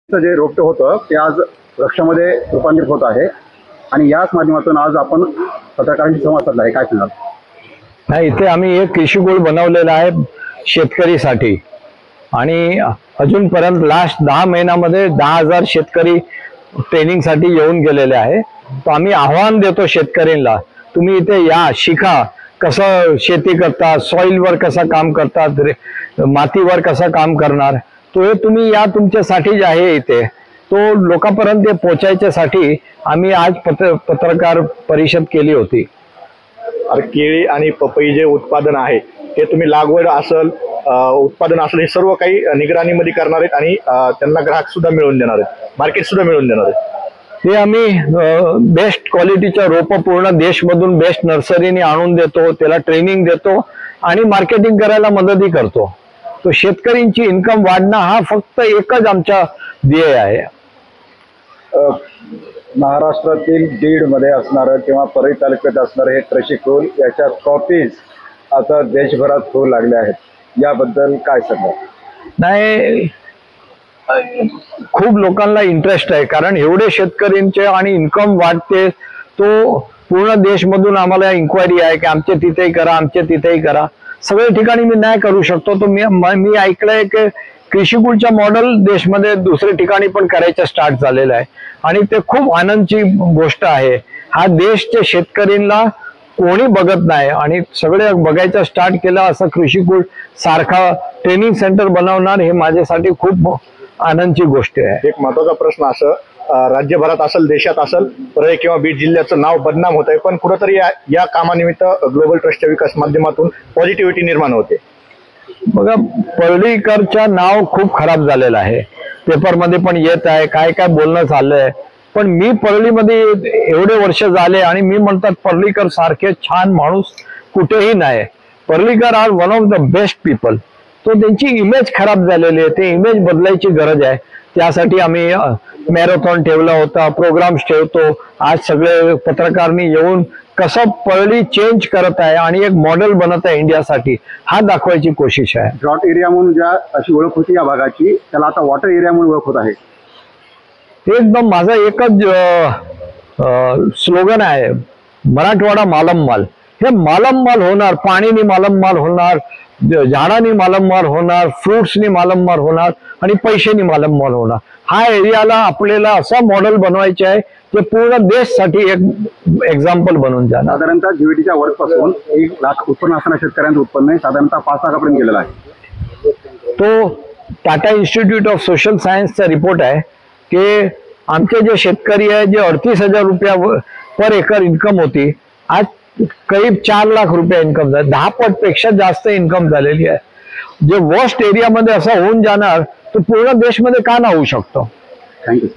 जे रोपटे होतं ते आज वृक्षामध्ये रूपांतरित होत आहे आणि याच माध्यमातून आज आपण पत्रकारांशी संवाद साधला आहे. काय सांगाल? नाही, इथे आम्ही एक कृषी गोळ बनवलेला आहे शेतकरीसाठी आणि अजूनपर्यंत लास्ट 10 महिन्यामध्ये 10,000 शेतकरी ट्रेनिंगसाठी येऊन गेलेले आहे. तो आम्ही आव्हान देतो शेतकऱ्यांना, तुम्ही इथे या, शिका कसं शेती करतात, सॉइलवर कसं काम करतात, मातीवर कसं काम करणार, तो हे तुम्ही या, तुमच्यासाठी जे आहे इथे तो लोकांपर्यंत पोहोचायच्यासाठी आम्ही आज पत्रकार परिषद केली होती. केळी आणि पपई जे उत्पादन आहे ते तुम्ही लागवड असेल, उत्पादन असेल, हे सर्व काही निगराणीमध्ये करणार आहेत आणि त्यांना ग्राहक सुद्धा मिळवून देणार आहेत, मार्केट सुद्धा मिळवून देणार आहेत. ते आम्ही बेस्ट क्वालिटीच्या रोपं पूर्ण देशमधून बेस्ट नर्सरीने आणून देतो, त्याला ट्रेनिंग देतो आणि मार्केटिंग करायला मदतही करतो. तो शेतकऱ्यांची इन्कम वाढणं हा फक्त एकच आमचा ध्येय आहे. महाराष्ट्रातील बीडमध्ये असणारं किंवा परळी तालुक्यात असणारं हे कृषी कुल, याच्या कॉपीज आता देशभरात होऊ लागल्या आहेत, याबद्दल काय सांगा? नाही, खूप लोकांना इंटरेस्ट आहे, कारण एवढे शेतकऱ्यांचे आणि इन्कम वाढते. तो पूर्ण देशमधून आम्हाला इन्क्वायरी आहे की आमच्या तिथेही करा, आमच्या तिथेही करा. सगळ्या ठिकाणी मी नाही करू शकतो. तो मी ऐकलंय की कृषीकुलच्या मॉडेल देशमध्ये दुसऱ्या ठिकाणी पण करायचं स्टार्ट झालेलं आहे आणि ते खूप आनंदची गोष्ट आहे. हा देशच्या शेतकऱ्यांना कोणी बघत नाही आणि सगळे बघायचं स्टार्ट केलं. असं कृषीकुल सारखा ट्रेनिंग सेंटर बनवणार हे माझ्यासाठी खूप आनंदची गोष्ट आहे. एक महत्वाचा प्रश्न असं, राज्यभरात असेल, देशात असेल, परळी किंवा बीड जिल्ह्याचं नाव बदनाम होत आहे, पण कुठंतरी या कामानिमित्त ग्लोबल ट्रस्टच्या विकास माध्यमातून पॉझिटिव्हिटी निर्माण होते. बघा, पर्ळीकरचं नाव खूप खराब झालेलं आहे, पेपरमध्ये पण येत आहे, काय काय बोलणं चाललंय. पण मी पर्ळीमध्ये एवढे वर्ष झाले आणि मी म्हणतात पर्ळीकर सारखे छान माणूस कुठेही नाही. Parlikar are one of the best people. तो त्यांची इमेज खराब झालेली आहे, ते इमेज बदलायची गरज आहे. त्यासाठी आम्ही मॅरेथॉन ठेवला होता, प्रोग्राम्स ठेवतो. आज सगळे पत्रकारांनी येऊन कसं पर्ळी चेंज करत आहे आणि एक मॉडेल बनत आहे इंडियासाठी, हा दाखवायची कोशिश आहे. ड्रॉट एरिया म्हणून ज्या अशी ओळख होती या भागाची, त्याला आता वॉटर एरिया म्हणून ओळख होत आहे. ते एकदम माझा एकच स्लोगन आहे, मराठवाडा मालममाल. हे मालममाल होणार, पाणीनी मालममाल होणार, झाडांनी मालममाल होणार, फ्रुट्सनी मालममाल होणार आणि पैशांनी मालममाल होणार. हा एरियाला आपल्याला असा मॉडेल बनवायचे आहे जे पूर्ण देशसाठी एक एक्झाम्पल बनून जाणार. साधारणतः जीडीच्या वर्कपासून 1 लाख उत्पन्न असणाऱ्या शेतकऱ्यांचं उत्पन्न साधारणतः 5 लाखापर्यंत गेलेलं आहे. तो टाटा इन्स्टिट्यूट ऑफ सोशल सायन्सचा रिपोर्ट आहे की आमचे जे शेतकरी आहे, जे 38,000 रुपया पर एकर इन्कम होती, आज करीब 4 लाख रुपये इन्कम झाली. 10 पटपेक्षा जास्त इन्कम झालेली आहे. जे वर्स्ट एरियामध्ये असं होऊन जाणार तो पूर्ण देशमध्ये का ना होऊ शकतो. थँक्यू.